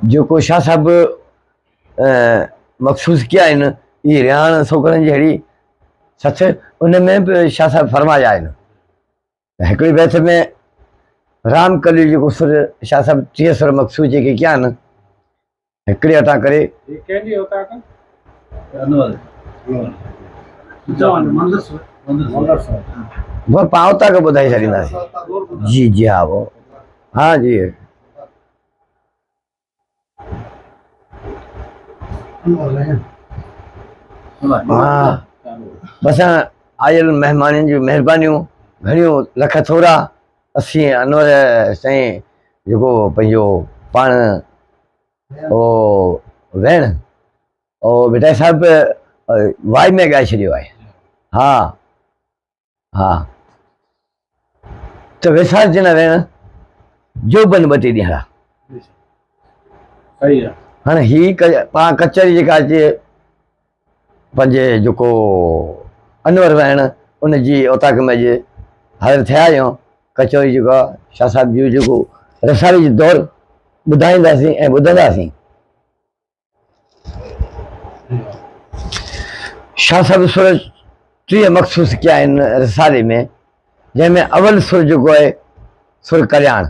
जो को शाह साहब मखसूस किया आहिनि ये रिहाण छोकिरनि जहिड़ी सच उनमें भी शाह साहब फरमाया आहिनि। हिकिड़ी बैत में राम कली जो सुर शाह साहब 30 सुर मखसूस जेके किया आहिनि हिकिड़ी अटा करे वो पावता का ॿुधाए छॾींदासीं। जी जी हाँ वो हाँ जी हाँ बस आयल मेहमाननि जूं महिरबानियूं घणियूं लख थोरा असीं अनवर साईं जेको पंहिंजो पाण ओ वेण ओ बेटा साहब वाई में ॻाए छॾियो आहे। हा हा त विसार जे न वेण जो बन ॿ टे ॾींहं हाणे ही पाण कचहरी जेका अचे पंहिंजे जेको अनवर वेण उनजी ओताक में जे हाज़िर थिया आहियूं। कचहरी जेको आहे शाह साहब जो जेको रसाली जो दौर ॿुधाईंदासीं ऐं ॿुधंदासीं। शाह साहब सुर 30 मखसूस किया आहिनि रसाले में जंहिंमें अवल सुर जेको आहे सुर कल्याण,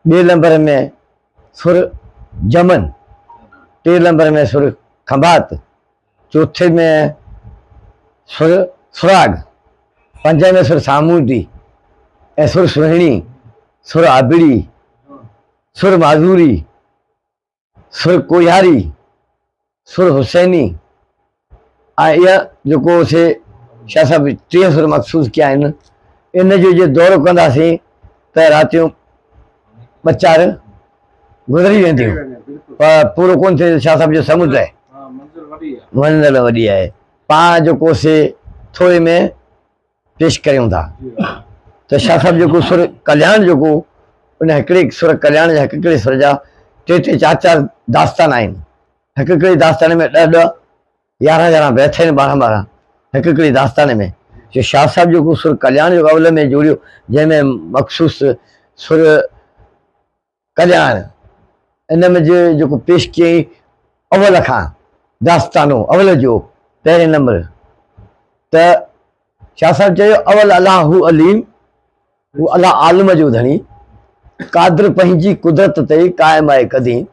ॿिए नंबर में सुर जमन, टे नंबर में सुर खंभात, चौथे में सुर सुराग, पंजे में सुर सामूदी ऐं सुर सुहिणी, सुर आबिड़ी, सुर माज़ूरी, सुर कोयारी, सुर हुसैनी ऐं इहा जेको से शाह साहब 30 सुर मखसूस किया आहिनि। इन जो जे दौरो कंदासीं त रातियूं 2-4 गुज़री वेंदियूं पर पूरो कोन थिए। शाह साहब जो समुद्र आहे, मंज़िल वॾी आहे। पाण जेको से थोरे में पेश करियूं था त शाह साहब जेको सुर कल्याण जेको उन हिकिड़े सुर कल्याण जा हिकिड़े सुर जा 3-3 4-4 दास्तान आहिनि। हिकिड़ी दास्तान में 10-10 11-11 बैत आहिनि 12-12 हिकिड़ी दास्तान में। जो शाह साहब जेको सुर कल्याण जो अवल में जोड़ियो जंहिंमें मखसूस सुर कल्याण इन में जेको पेश कयईं अवल खां दास्तानो अवल जो पहिरें नंबर त शाह साहब चयो अवल अलाह हू अलीम हू अलाह आलम जो धणी कादिर पंहिंजी कुदरत ते क़ाइम आहे कदीम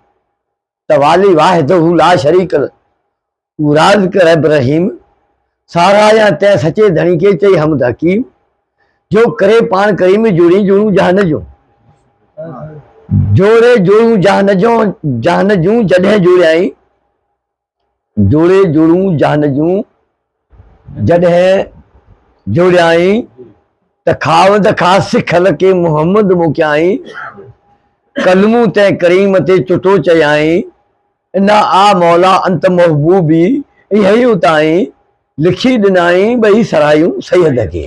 त वाली वाहिद हू ला शरीक हू राज़ कर रब रहीम साराया तंहिं सचे धणी खे चई हमद हकीम जो करे पाण करीम जोड़ी जोड़ू जहान जो जोड़े जोड़ू जहान जूं जॾहिं जोड़ियाई जोड़े जोड़ू जहान जूं जॾहिं जोड़ियाई त खावंद खां सिखल के मोहम्मद मोकियाई कलमू तंहिं करीम ते चुटो चयाई ना आ मौला अंत महबूबी इहो ई उताई लिखी ॾिनाई ॿई सरायूं सैयद खे।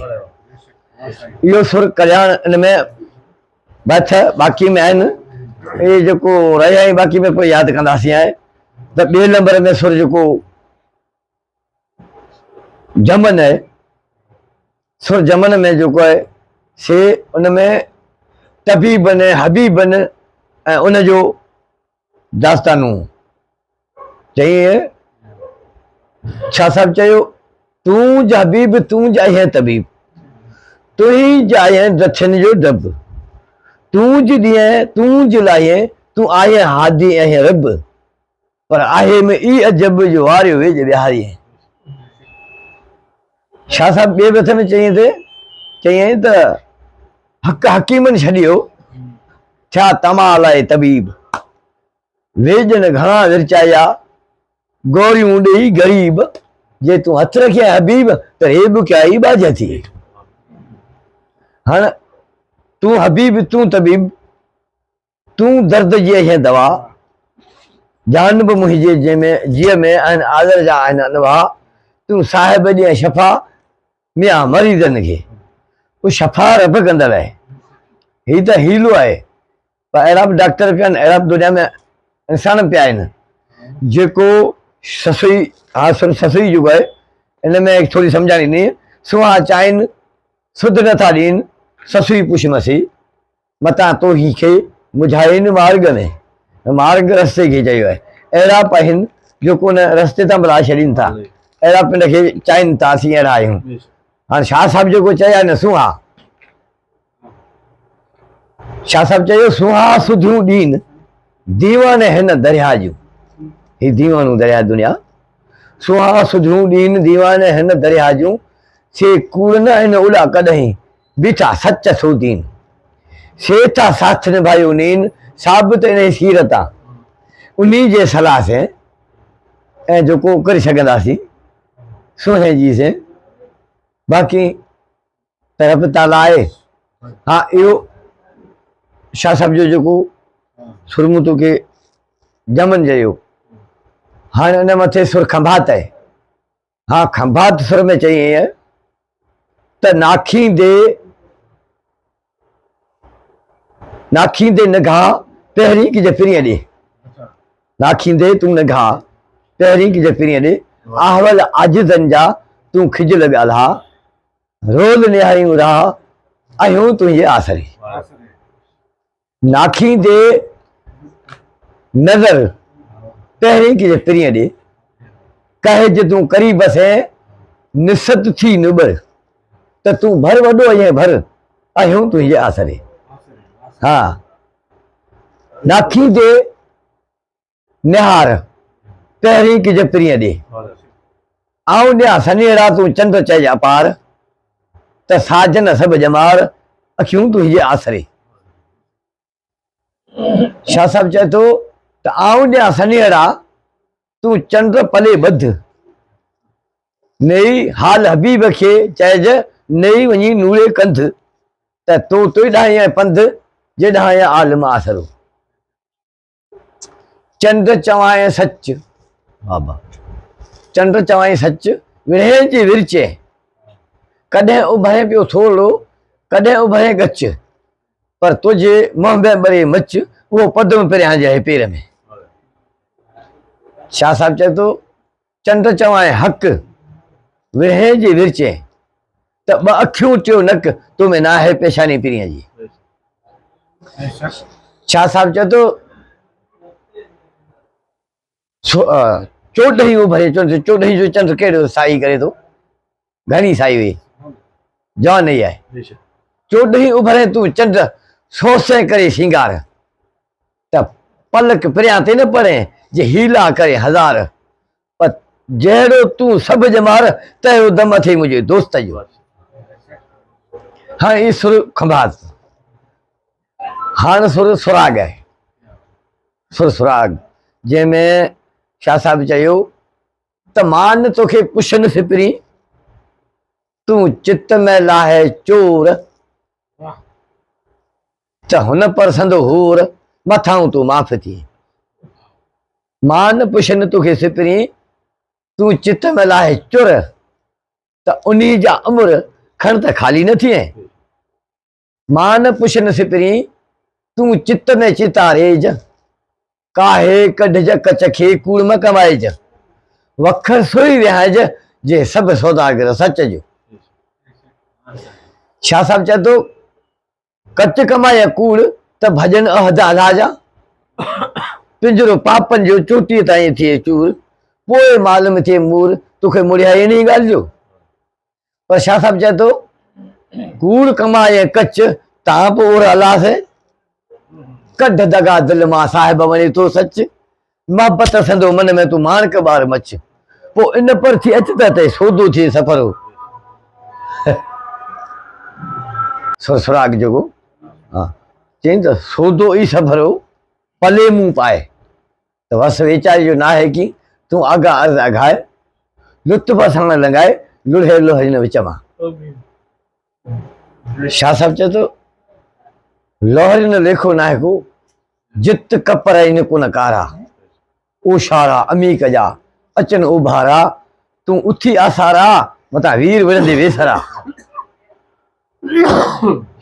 इहो सुर कल्याण इन में बथ बाक़ी में आहिनि इहे जेको रहिया आहिनि बाक़ी में कोई यादि कंदासीं आहे त ॿिए नंबर में सुर जेको जमन आहे सुर जमन में जेको आहे से उन में तबीबन हबीबन ऐं उनजो दास्तानूं चई शाह साहब चयो तूं ज हबीब तूं ज आहे तबीब तू ही ज आहे दछिन जो डब तूं ज ॾींहं तूं ज लाहे तूं आहे हादी ऐं रब पर आहे में ई अजब जो वारियो वेझ विहारी। शाह साहब ॿिए बथ में चयईं त हक़ हकीमनि छॾियो छा तमाल आहे तबीब वेझनि घणा विरचाया गोरियूं ॾेई ग़रीब जे तूं हथ रखिया हबीब त हे बि क्या ई बाज थी। हाणे तूं हबीब तूं तबीब तूं दर्द जी आहे दवा जान बि मुंहिंजे जंहिंमें जीअ में आहिनि आज़र जा आहिनि अनवा तूं साहिब ॾिए शफ़ा मिया मरीज़नि खे उहो शफ़ा रब कंदड़ आहे। हीउ त हीलो आहे पर अहिड़ा बि डॉक्टर पिया आहिनि अहिड़ा बि दुनिया में इंसान पिया आहिनि जेको ससुई हा सुर ससुई जेको आहे इन में थोरी सम्झाणी ॾिनी सुहा चाहिनि सुध नथा ॾियनि ससुई पुछ मसी मतां तो ही खे मुझाइनि मार्ग में मार्ग रस्ते खे चयो आहे। अहिड़ा पहिन जो कोन रस्ते तां भला छॾीनि था, अहिड़ा पिंड खे चाहिनि था असीं अहिड़ा आहियूं। हाणे शाह साहिब जेको चया न सुहा, शाह साहिब चयो सुहा सुधियूं ॾीन दीवान हिन दरिया जूं, ही दीवानूं दरिया दुनिया, सुहा सुधियूं ॾीन दीवान हिन दरिया जूं, से कूड़ न हिन उॾा कॾहिं बीठा सच सूदीन, से था साथ निभायो नीन साबित इन सीरत आहे। उन्हीं जे सलाह से ऐं जेको करे सघंदासीं सुहे जी से, बाक़ी तरफ़ ताला आहे। हाँ इहो शाह साहिब जो जेको सुरमुतो खे जमन चयो, हाणे उन मथे सुर खंभात आहे। हाँ खंभात सुर में चई है त नाखींदे निगाह पहिरीं की जे पिरीअ ॾे, नाखींदे तूं निगाह पहिरीं की जे पिरीअ ॾे, आहवल आजिज़नि जा तूं खिजल ॻाल्हा, रोल निहारियूं राह आहियूं तुंहिंजे आसरे। नाखींदे नज़र पहिरीं की जे पिरीअ ॾे, कहे जे तूं करीब से निसत थी निबर, त तूं भर वॾो ऐं भर आहियूं तुंहिंजे आसरे। हाँ नाखींदे निहार पहिरीं की जे पिरीअ ॾे, आऊं ॾियां सनेड़ा तूं चंड चइजा पार, त साजन सभु जमार अखियूं तुंहिंजे आसरे। शाह साहिब चए थो त आऊं ॾियां सनेड़ा तूं चंड पले ॿध, नई हाल हबीब खे चइज नई वञी नूरे कंध, त तूं तुॾाहीं पंध जेॾां आलम आसरो। चंड चवाए सच बाबा, चंड चवाए सच विरहे जी विरचे, कॾहिं उभरे पियो थोरो कॾहिं उभरे गच, पर तुझे मोहबे बरे मच उहो पदम पिरियां जाए पेर में। शाह साहिब चए थो चंड चवाए हक़ विरहे जी विरचे, त ॿ अखियूं टियों नक तो में ना है पेशानी पिरीअ जी। शाह साहिब चए थो चोॾहीं उभरे, चोॾहीं जो चंड कहिड़ो साई करे थो, घणी साई हुई जवान ई आहे। चोॾहीं उभरे तूं चंड सोसे करे श्रंगार, त पलक पिरियां ते न पड़े जे हीला करे हज़ार, पर जहिड़ो तूं सभु जमार तहिड़ो दम अथई मुंहिंजे दोस्त जो। हाँ ये सुर खंभात, हाणे सुर सुराग आहे। सुर सुराग जंहिंमें शाह साहिब चयो त मान तोखे पुछन फिपरी, तूं चित में लाहे चोर, त हुन परसंदो हूर मथां तूं माफ़ थी। मान पुछन तोखे सिपरी, तूं चित में लाहे चुर, त उन्हीं जा अमुर खण त खाली न थिए। मान पुछन सिपरी, तूं चित में चितारेज, काहे कढज कच खे कूड़ म कमाइज, वखर सोई विहाइज जे सभु सौदागर सच जो। शाह साहिब चए थो कच कमाए कूड़ त भजन अहद अलाजा, पिंजरो पापन जो चोटीअ ताईं थिए चूर, पोइ मालूम थिए मूर तोखे मुड़िया इन ॻाल्हि जो। पर शाह साहिब चए थो कूड़ कमाए कच तां पोइ ओर अलासे, कढ दगा दिल मां साहिब वञे थो सच, मोहबत संदो मन में तूं माणक ॿार मच, पोइ इन पर थी अच त सौदो थिए सफ़र हो। सुरसुराग जेको हाँ चई त सौदो ई सफ़र हो पले मुंह पाए, त वस वेचारी जो ना है कि तूं आगा अर्ज़ अघाए, लुत्फ़ सां लॻाए लुढ़े लोहरी न विच मां। शाह साहिब चए थो लोहरी न लेखो ना है को, जित कपर इन कोन कारा, ओशारा अमी कजा अचन उभारा, तूं उथी आसारा मता वीर विरंदे वेसरा।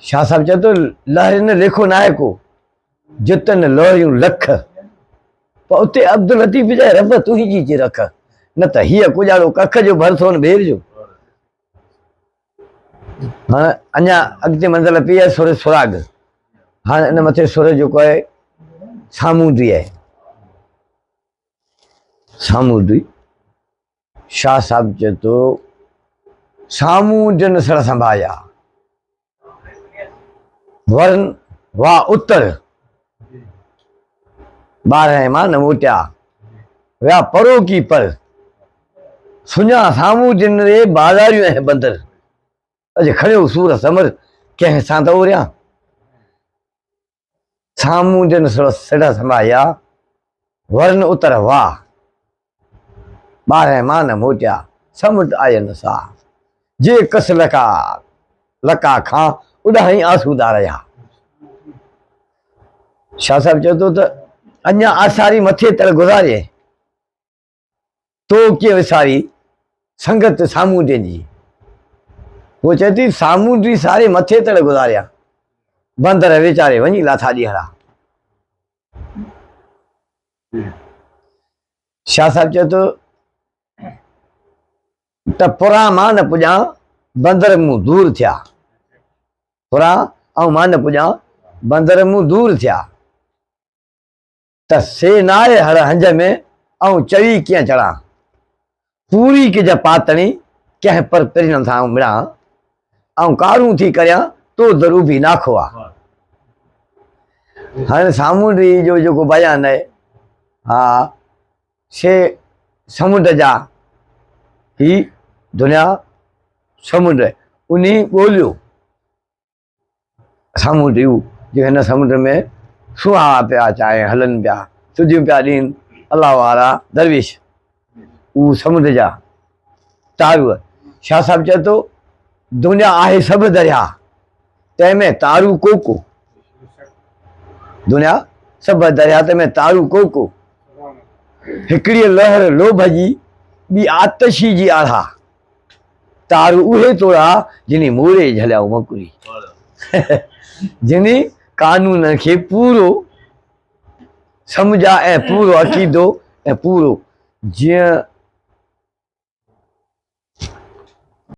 शाह साहिब चए थो लहरी न लेखो ना है को, जितन लोहरियूं लख, पर उते अब्दुल लतीफ़ जाए रब तूं ही जीचे रख, न त हीअ कुॼाड़ो कख जो भरसो न ॿेर जो। हाँ अञा अॻिते मंज़िल पई आहे सुर सुराग। हाँ इन मथे सुर जेको आहे सामूंडी आहे। सामूंडी शाह साहब चए थो सामूं जन सड़ संभाया वरन वाह उत्तर 12 मां न मोटिया वया परो की पर सुञा सामूं जिन रे बाज़ारियूं ऐं बंदर अॼु खणियो सूर समर कंहिं सां त ओरियां सामूं जन सड़ संभाया वरन उत्तर वाह 12 मां न मोटिया समुंड आयन सा जे कस लका खां उॾाई आसूदा रहिया। शाह साहब चए थो त अञा आसारी मथे तर गुज़ारे तो कीअं विसारी संगत सामूंडे जी। वो चए थी सामूंडी सारे मथे तर गुज़ारिया बंदर वीचारे वञी लाथा ॾींहड़ा। शाह साहब चए थो त पुरां मां न पुॼां बंदर मूं दूर थिया पुरां ऐं मां न पुॼां बंदर मूं दूर थिया त से नाए हर हंज में ऐं चवी कीअं चढ़ां पूरी किज पातणी कंहिं पर पहिरीं नथा मिड़ां ऐं कारूं थी करियां तो दरू बि नाखो आहे। हाणे सामूंडी जो जेको बयान आहे हा से समुंड जा ही दुनिया समुंड उन्ही ॻोल्हियो सामूंडियूं जो हिन समुंड में सुहा पिया चाहे हलन पिया सुधियूं पिया ॾींहं अलाह वारा दरवेश उहो समुंड जा तारूअ। शाह साहब चए थो दुनिया आहे सभु दरिया तंहिंमें तारू कोको दुनिया सभु दरिया तंहिंमें तारू कोको हिकिड़ी लहर लोभ जी ॿी आतशी जी आढ़ा तारू उहे तोड़ा जिनी मोरे झलियाऊं मकुरी जिनी कानून खे पूरो सम्झा ऐं पूरो अक़ीदो ऐं पूरो जीअं